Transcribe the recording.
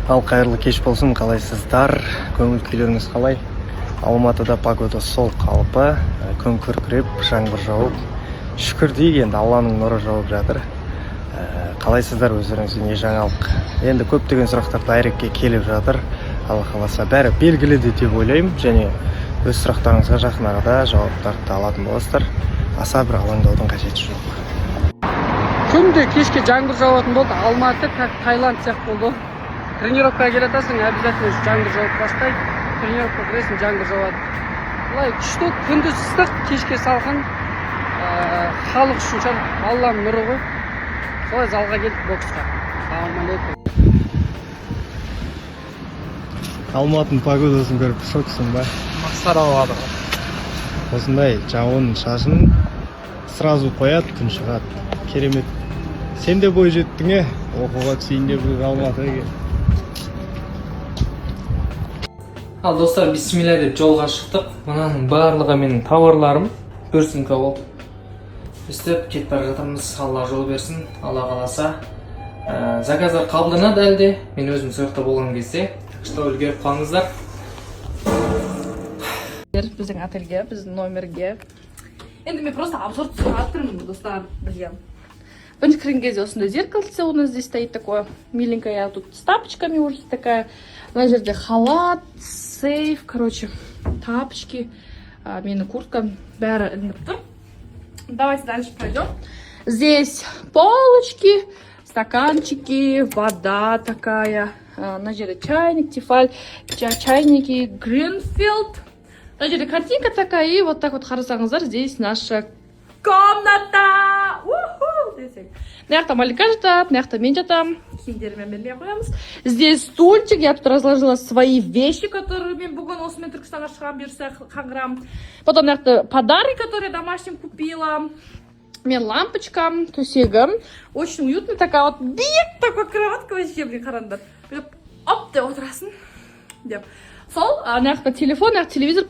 Ал қайырлы кеш болсын, қалайсыздар? Көңіл күйлеріңіз қалай? Алматыда погода сол қалпы, күн күркіреп, жаңбыр жауып, шүкір дейік, енді Алланың нұры жауып жатыр. Қалайсыздар, өздеріңізге не жаңалық? Енді көптеген сұрақтар дайректке келіп жатыр. Алла қаласа бәрі белгілі деп ойлаймын, және өз сұрақтарыңызға жақын арада жауаптарды алатын боласыздар. Аса бір алаңдаудың қажеті жоқ. Күнде кешке жаңбыр жауатын болды. Алматы как Таиланд сияқты болды. Тренировкаға келатасың, обязательно жаңбыр жауып бастайды. Тренировка кіресің, жаңбыр жауады. Былай күшті, күндіз ыстық, кешке салқын. Халық үшін Алланың нұры ғой. Солай залға келдік боксқа. Ассалаумалейкум. Алматының погодасын көріп шоксың ба? Мақсар ауады. Осындай жауын шашын сразу қояды, күн шығады. Керемет. Сен де бой жеттің, оқуға түсейін деп Алматыға. Ал достар, бисмилля деп жолға шықтық. Мынаның барлығы менің тауарларым. Бір сумка болды. Үстіп кетіп бара жатырмыз. Алла жол берсін. Алла қаласа. Заказдар қабылданады әлде. Мен өзім сояқта болған кезде. Так что үлгеріп қалыңыздар. Біздің отельге, біздің номерге. Енді мен просто обзор түсіріп тұрмын, достар, білген. Бірінші кірген кезде осындай зеркальце у нас здесь стоит такое миленькое, тут с тапочками уже такая. На жерде халат, сейф, короче, тапочки, менің куртка, бәрі ілініп тұр. Давайте дальше пройдем. Здесь полочки, стаканчики, вода такая. На жерде чайник, тефаль, чайники, Гринфилд. На жерде картинка такая, и вот так вот қарасаңыздар, здесь наша комната. На жақта Малика жатады, на жақта мен жатам. Киімдерімен бермей қоямыз. Здесь стульчик, я тут разложила свои вещи, которые мен бүгін осымен Түркістанға шығам, берсе қаңғырам. Потом на жақта подарки, которые домашним купила. Мен лампочка, төсегім. Очень уютно, такая вот биік такой кроватка вообще, блин, қараңдар. Оп, деп отырасың. Деп. Сол, на жақта телефон, на жақта телевизор,